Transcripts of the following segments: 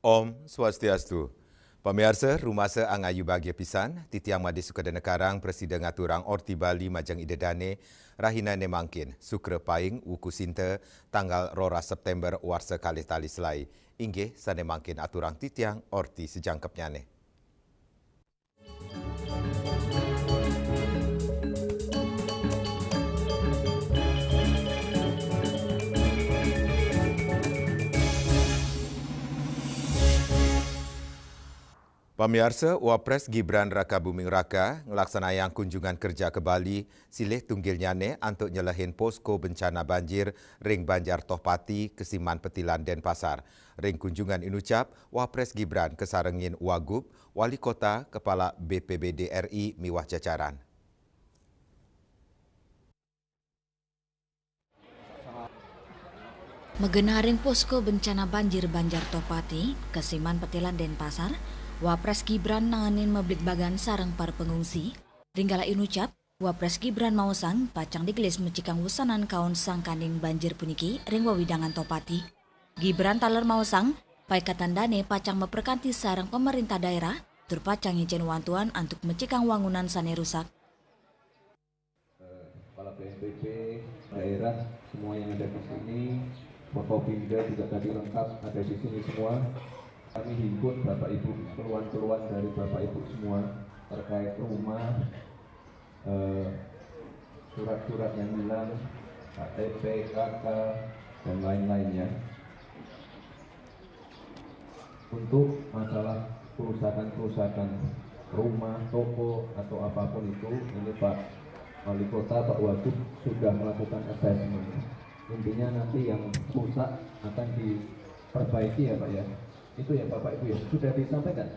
Om Swastiastu. Pemirsa, rumasa angayu bahagia pisan, titiang madi Sukadana Karang, Presiden Ngaturang Orti Bali Majang Idedane, Rahina Nemangkin, Sukra Paing, Wuku Sinta, tanggal 2 September warsa kalih tali selai. Inggih sanemangkin aturang titiang Orti sejangkepnyane. Pemirsa, Wapres Gibran Raka Buming Raka ngelaksanayang kunjungan kerja ke Bali silih tunggilnyane untuk nyelahin posko bencana banjir ring Banjar Tohpati, Kesiman Petilan, Denpasar. Ring kunjungan inucap Wapres Gibran kesarengin Wagub, Wali Kota, Kepala BPBD RI miwah jajaran. Megenaring posko bencana banjir Banjar Tohpati, Kesiman Petilan, Denpasar, Wapres Gibran nanganin meblik bagan sarang para pengungsi. Ringgala inucap, Wapres Gibran mausang pacang digelis mecikang wusanan kaon sangkaning banjir puniki ring wawidangan Tohpati. Gibran taler mausang, pai katandane pacang meperkanti sarang pemerintah daerah, tur pacang ngijen wantuan untuk mecikang wangunan sane rusak. Kepala BNPB, daerah, semua yang ada di sini, Forkopimda juga tadi lengkap ada di sini semua. Kami himpun Bapak Ibu, keluhan-keluhan dari Bapak Ibu semua terkait rumah, surat-surat yang hilang, KTP, KK, dan lain-lainnya. Untuk masalah kerusakan-kerusakan rumah, toko, atau apapun itu, ini Pak Wali Kota, Pak Wagub sudah melakukan assessment. Intinya nanti yang rusak akan diperbaiki ya Pak ya. Itu ya Bapak Ibu ya, sudah disampaikan?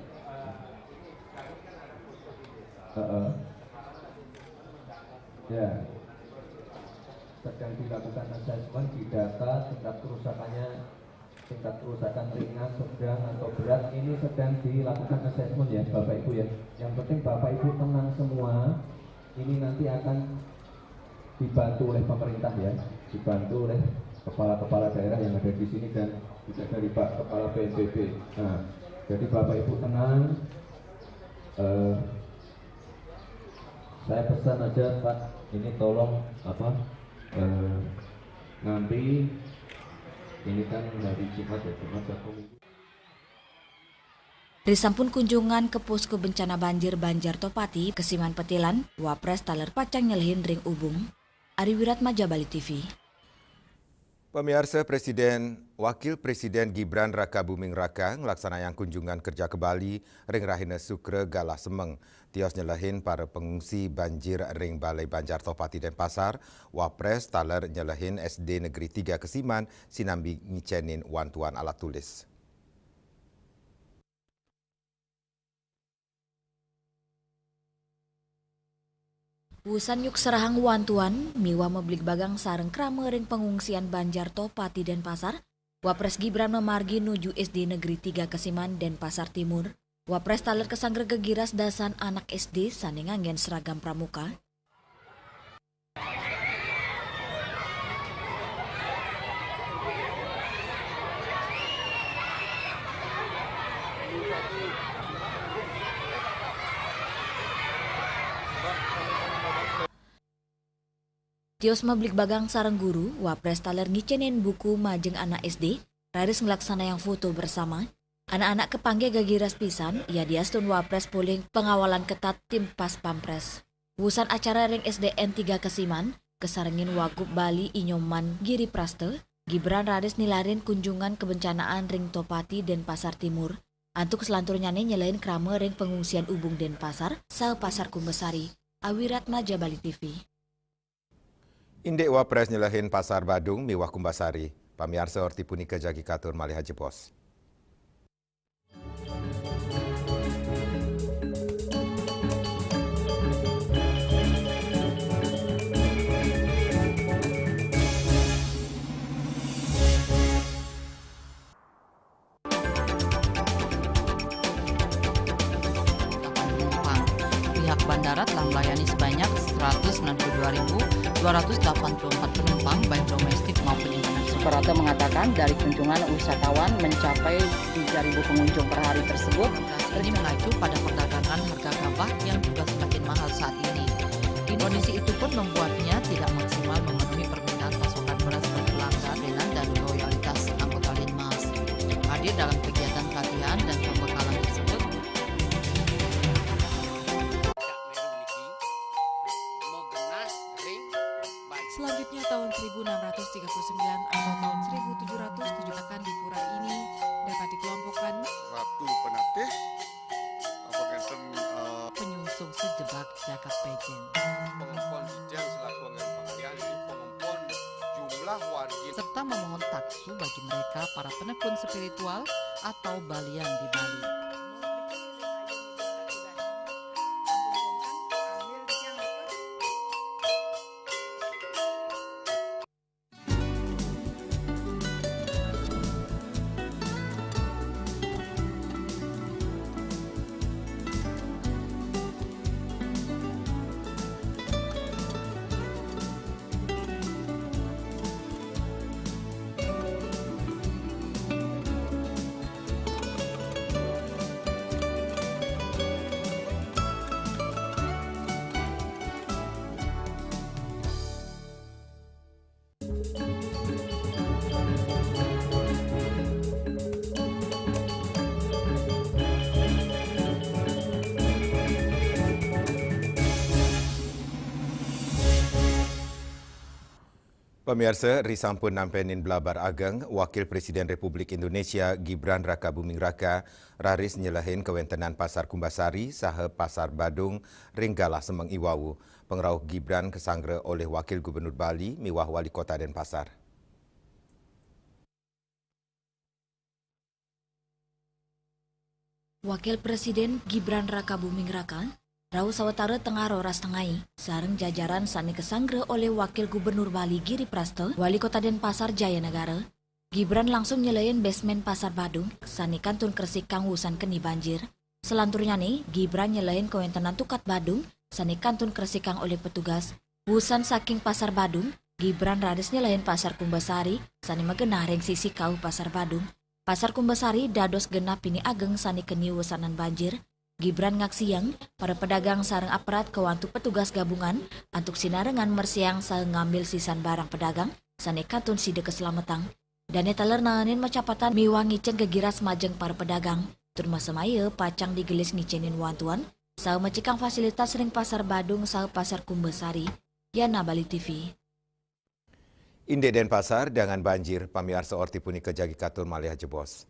Ya, sedang dilakukan assessment di data tingkat kerusakan ringan, sedang atau berat. Ini sedang dilakukan assessment ya Bapak Ibu ya. Yang penting Bapak Ibu tenang semua. Ini nanti akan dibantu oleh pemerintah ya, dibantu oleh kepala-kepala daerah yang ada di sini dan juga dari Pak Kepala BNPB. Nah, jadi Bapak Ibu tenang. Saya pesan aja Pak, ini tolong nanti ini kan hari Jumat ya, Jumat Sabtu Minggu. Risampun kunjungan ke posko bencana banjir Banjar Tohpati, Kesiman Petilan, Wapres taler pacang nyelehin ring ubung. Ari Wiratmaja, Bali TV. Pemirsa, Wakil Presiden Gibran Raka Buming Raka ngelaksanayang kunjungan kerja ke Bali ring Rahina Sukra Galah Semeng. Tios nyelahin para pengungsi banjir ring Balai Banjar Tohpati Denpasar. Wapres taler nyelahin SD Negeri 3 Kesiman sinambi ngicenin wantuan alat tulis. Wusan yuk serahang wantuan, miwa meblik bagang sareng krame ring pengungsian Banjar Tohpati Denpasar. Wapres Gibran memargi nuju SD Negeri 3 Kesiman Denpasar Timur. Wapres taler kesangger gegiras dasan anak SD sane nganggen seragam pramuka. Tios meblik bagang sareng guru, Wapres taler ngicenin buku majeng anak SD, raris ngelaksana yang foto bersama. Anak-anak kepanggil gagiras pisan, ia diastun Wapres puling pengawalan ketat tim Pas Pampres. Wusan acara ring SDN 3 Kesiman, kesarengin Wagub Bali Inyoman Giri Praste, Gibran raris nilarin kunjungan kebencanaan ring Tohpati Denpasar Timur. Antuk selanturnya nyelain krame ring pengungsian Ubung Denpasar, Sao Pasar Kumbasari. Wiratmaja, Bali TV. Indek Wapres nyelahin Pasar Badung miwah Kumbasari. Pamirsa orti punika jagi katur malih haji pos. Pihak bandara telah melayani sebanyak 192.284 penumpang baik domestik maupun internasional. Suprapto mengatakan dari kunjungan wisatawan mencapai 3.000 pengunjung per hari tersebut, ini mengacu pada perdagangan harga gabah yang juga semakin mahal saat ini. Kondisi itu pun membuatnya tidak maksimal memenuhi permintaan pasokan beras ke pelanggan dan loyalitas anggota Linmas. Hadir dalam kegiatan pelatihan dan pembekalan tersebut, selanjutnya tahun 1639 atau tahun 1707 akan di pura ini dapat dikelompokkan Ratu Penatih penyungsung sejebak jagat pejen. pengumpul Ijen selaku anggaran pengalian di pengumpul jumlah warga Serta memohon taksu bagi mereka para penekun spiritual atau balian di Bali. Pemirsa, risampun nampenin belabar ageng, Wakil Presiden Republik Indonesia Gibran Rakabuming Raka raris nyelahin kewentenan Pasar Kumbasari saha Pasar Badung Ringgala Semeng Iwawu. Pengrauh Gibran kesanggre oleh Wakil Gubernur Bali miwah Wali Kota Denpasar. Wakil Presiden Gibran Rakabuming Raka rau sawetara tengah roras tengai, sareng jajaran sani kesanggre oleh Wakil Gubernur Bali Giri Prasto, Wali Kota Denpasar Jaya Negara. Gibran langsung nyelain basement Pasar Badung, sani kantun Kresik kang wusan keni banjir. Selanturnya nih, Gibran nyelain kewentenan tukat Badung, sani kantun Kresik kang oleh petugas. Wusan saking Pasar Badung, Gibran raris nyelain Pasar Kumbasari, sani megenah reng sisi kau Pasar Badung. Pasar Kumbasari dados genap ini ageng sani keni wusanan banjir. Gibran ngaksiang, para pedagang sareng aparat kewantu petugas gabungan antuk sinarengan mersiang sareng ngambil sisan barang pedagang sane katun side keselamatan. Dan etaler nanganin macapatan miwah ngicen kegiras majeng para pedagang. Turma semaya pacang digelis ngicenin wantuan, saha macikang fasilitas ring Pasar Badung saha Pasar Kumbasari. Yana Bali TV. Inde Denpasar dengan banjir, pamirsa orti puni kejagi katun malih jebos.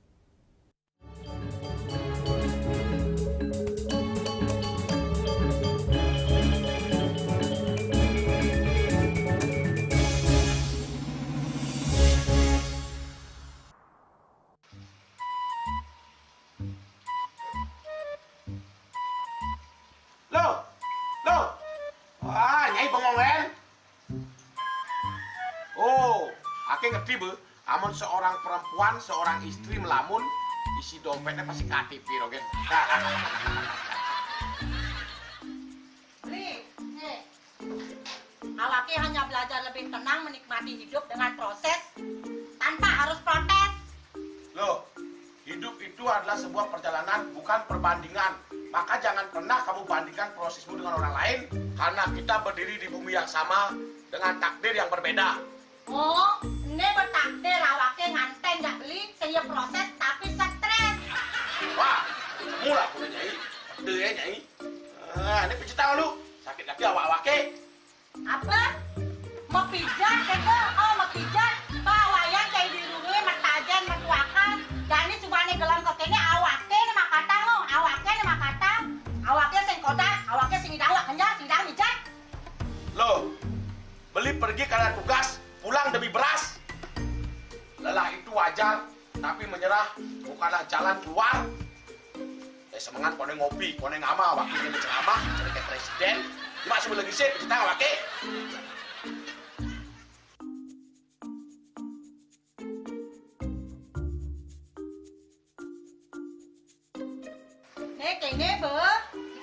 Nyai bengong len. Oh, ake ngerti be. Amun seorang perempuan, seorang istri melamun, isi dompetnya pasti KTP rogen. Awake hanya belajar lebih tenang menikmati hidup dengan proses tanpa harus protes. Loh, hidup itu adalah sebuah perjalanan, bukan perbandingan. Maka jangan pernah kamu bandingkan prosesmu dengan orang lain, karena kita berdiri di bumi yang sama dengan takdir yang berbeda. Oh, ini bertakdir awake nganten nggak beli, saya proses tapi stres. Wah, semula aku Nyai. Betul ya Nyai. Ini pijit tangan lu. Sakit lagi awak-awake. Apa? Mau pijat keke? Oh, mau pijat. Bawayan kayak di rumah matajan matuakan. Dan ini subane gelam kokene awake nih makatang lo. Awake nih makatang. Awake sing kodak, awake sing dawak kenjang, sing dawak mijat. Loh, beli pergi karena tugas, pulang demi beras. Lelah itu wajar, tapi menyerah bukanlah jalan keluar. Semangat kone ngopi, kone ngama, wakilnya berceramah, cerita presiden. Masih lagi sih, kita wakil. Kene be,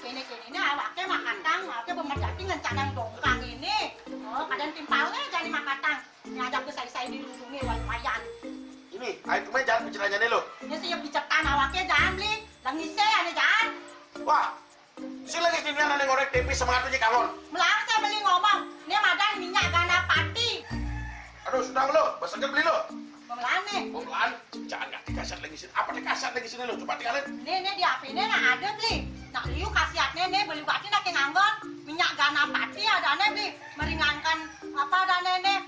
kene ini awake makatang, awake bemerjati ngencadang dongkang ini. Oh, kadang timpalnya jadi makatang. ngajak ke saya dirundungi wayan. Ini, ayo kemana jalan bicaranya nih lo? Ini saya bicarkan awaknya jangan beli, langi saya ane jangan. Wah, si lagi sini ada ngorek tempe semangatnya kangon. Melarang saya beli ngomong, ini madan minyak gana pati. Aduh, sudah lo, besarnya beli lo. Pemelan nih. Pemelan, jangan nggak dikasih lagi sini. Apa dikasih lagi sini lo? Coba tinggalin. Ini di HP ini ada beli. Nak liu kasihatnya nih beli bati nak nganggon minyak gana pati ada nih beli meringankan apa ada nih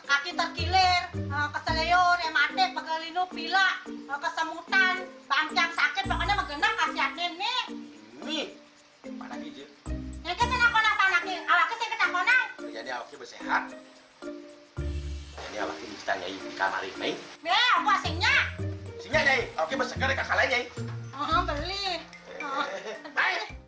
kaki terkilir, keseleur, rematik, pegelinu, pilak, kesemutan, bangcang sakit pokoknya menggenang kasihatnya nih. Nih, mana gigi? Ini kan saya nakon apa anaknya? Awaknya saya ketakonan. Jadi awaknya bersehat. Ini awaknya bisa nyai di kamar ini. Aku asingnya. Sini nyai, awaknya bersegar di kakak lain nyai. Beli. Baik.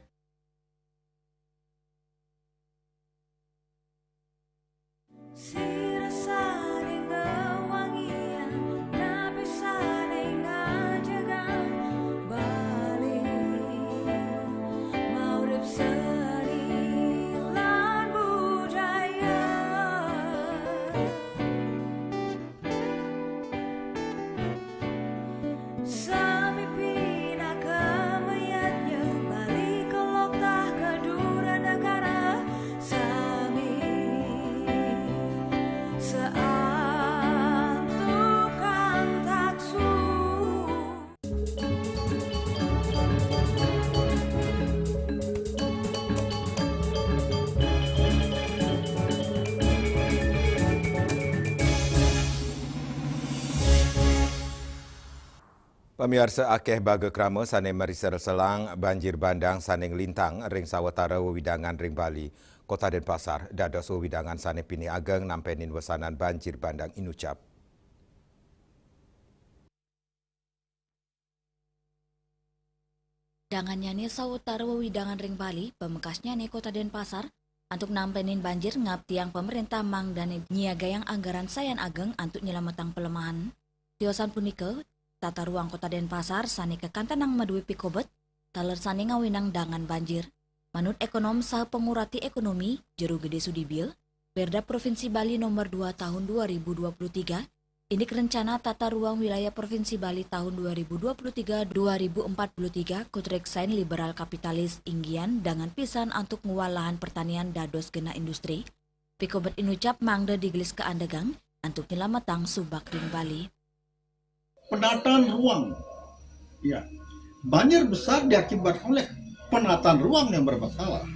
Pemirsa akeh baga krama sane merisar selang banjir bandang saning lintang ring sawetara wewidangan ring Bali, Kota Denpasar, dados wewidangan sane pini ageng nampenin wesanan banjir bandang inucap. Dangannya nih sawetara wewidangan ring Bali, pemekasnya nih Kota Denpasar, untuk nampenin banjir ngap tiang pemerintah mang dan nyiaga yang anggaran sayan ageng untuk nyelamatang pelemahan. Tiosan punike, tata ruang Kota Denpasar sani kekantanang madui pikobet, taler sani ngawinang dangan banjir. Manut ekonom sah pengurati ekonomi, Jero Gede Sudibil, Perda Provinsi Bali nomor 2 tahun 2023, ini rencana tata ruang wilayah Provinsi Bali tahun 2023-2043 kutreksain liberal kapitalis inggian dengan pisan untuk ngewalahan pertanian dados gena industri. Pikobet inucap mangde digelis ke andegang untuk nyelamatang subak ring Bali. Penataan ruang, ya, banjir besar diakibatkan oleh penataan ruang yang bermasalah.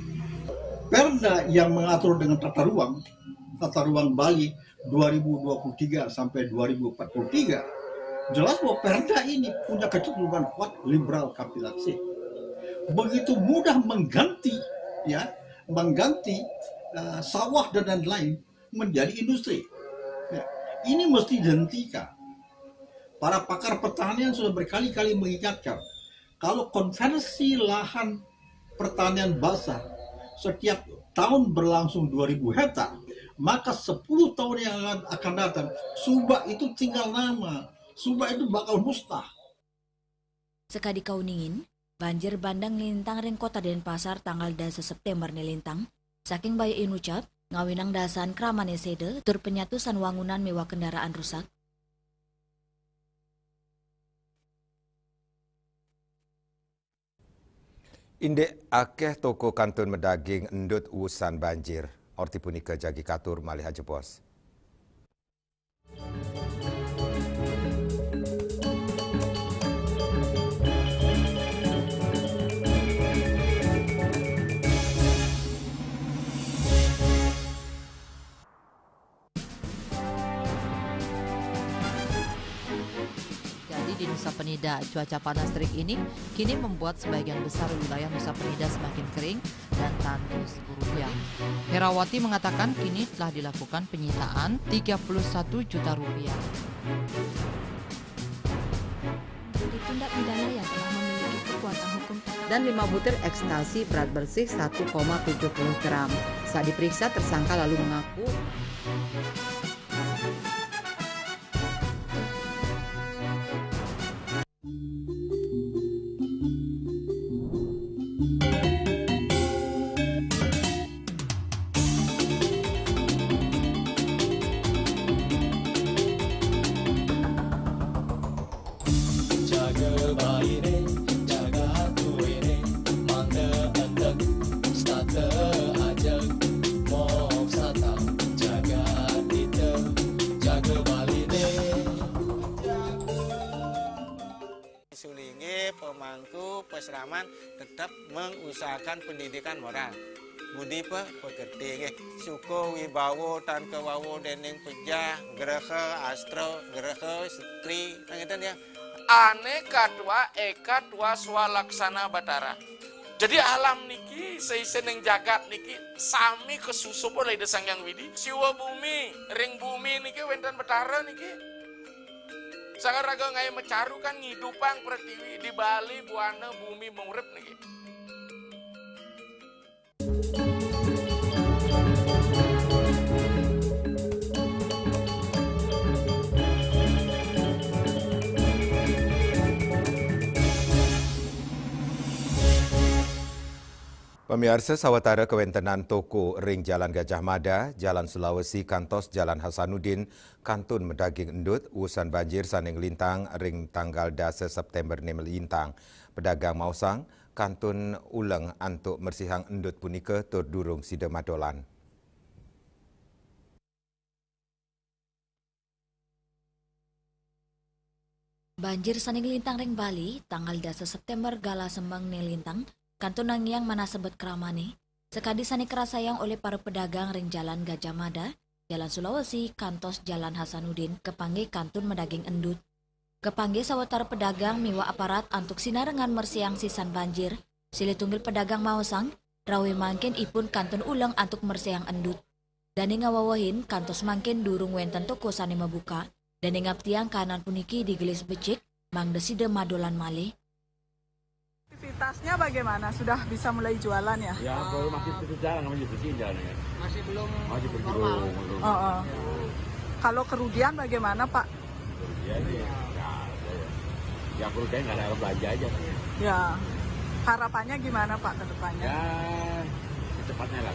Perda yang mengatur dengan tata ruang Bali 2023 sampai 2043, jelas bahwa Perda ini punya kecenderungan kuat liberal kapitalis. Begitu mudah mengganti sawah dan lain-lain menjadi industri. Ya, ini mesti dihentikan. Para pakar pertanian sudah berkali-kali mengingatkan, kalau konversi lahan pertanian basah setiap tahun berlangsung 2.000 hektar, maka 10 tahun yang akan datang, subak itu tinggal nama, subak itu bakal musnah. Sekadi kauningin, banjir bandang lintang ring Kota Denpasar tanggal 10 September nelintang, saking bayi inucap, ngawinang dasan kramane sede, tur penyatusan wangunan mewah kendaraan rusak. Indek akeh toko kantun medaging endut usan banjir. Orti punika jagi katur malih ajepos. Di Nusa Penida, cuaca panas terik ini kini membuat sebagian besar wilayah Nusa Penida semakin kering dan tandus berhujan. Herawati mengatakan kini telah dilakukan penyitaan 31 juta rupiah. Tindak pidana yang telah memiliki kekuatan hukum dan 5 butir ekstasi berat bersih 1,70 gram. Saat diperiksa, tersangka lalu mengaku asrama tetap mengusahakan pendidikan moral. Budi pekerti suko wibawo tan kewawo dening pejah gereha astro gereha setri nangeten ya. Aneka tua eka tua swalaksana batara. Jadi alam niki seisen yang jagat niki sami kesusup oleh desang yang widi. Siwa bumi, ring bumi niki wenten betara niki. Sangat raga ngai mecaru kan ngidupang pertiwi di Bali buana bumi mengurip niki. Pemirsa sawatara kewentenan toko ring Jalan Gajah Mada, Jalan Sulawesi, kantos Jalan Hasanuddin, kantun medaging endut, urusan banjir saning lintang ring tanggal 10 September nemel lintang. Pedagang mausang, kantun uleng antuk mersihang endut punika tur durung sida madolan. Banjir saning lintang ring Bali, tanggal 10 September gala sembang nelintang, kantun nangyang mana sebet keramane, sekadi sani kerasayang oleh para pedagang ring Jalan Gajah Mada, Jalan Sulawesi, kantos Jalan Hasanuddin, kepangge kantun medaging endut. Kepangge sawatara pedagang miwa aparat antuk sinarengan mersiang sisan banjir, sili tunggil pedagang mausang, rawe mangkin ipun kantun ulang antuk mersiang endut. Dani ngawawahin kantos mangkin durung wenten toko sani mabuka, dan ingap tiang kanan puniki digelis becik, mang deside madolan malih. Aktivitasnya bagaimana? Sudah bisa mulai jualan ya? Ya, masih berjalan, masih bersihin jalannya. Masih belum normal. Kalau kerugian bagaimana, Pak? Kerugian ya kerugian nggak ada belanja aja. Ya, harapannya gimana Pak ke depannya? Ya, secepatnya lah.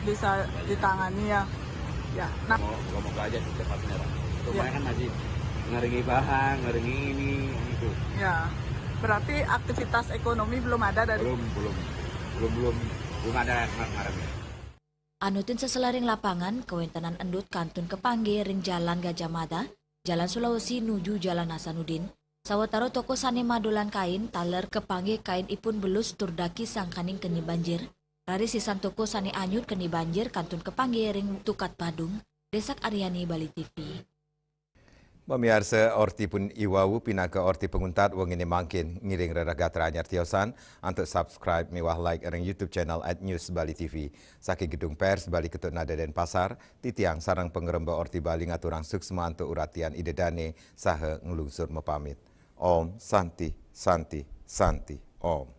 Bisa ditangani ya. Ya, nah. Mau aja secepatnya lah. Rumahnya kan masih ngeringi bahan, ngeringi ini, itu. Ya. Berarti aktivitas ekonomi belum ada dari belum ada kemarin. Anutin seselaring lapangan kewentenan endut kantun kepangge ring Jalan Gajah Mada, Jalan Sulawesi nuju Jalan Hasanuddin. Sawataro toko sane madolan kain taler kepangge kain ipun belus turdaki sangkaning keni banjir. Rari sisan toko sane anyut keni banjir kantun kepangge ring Tukat Padung, Desak Aryani Bali TV. Pemirsa orti pun iwawu pinaka orti penguntat wong ini mangkin ngiring reraga anyar tiosan untuk subscribe mewah like ring YouTube channel @news Bali TV. Saki gedung pers Bali Ketut Nada Denpasar, titiang sarang pengeremba orti Bali ngaturang suksma untuk uratian idedane saha ngelungsur mepamit. Om Santi Santi Santi Om.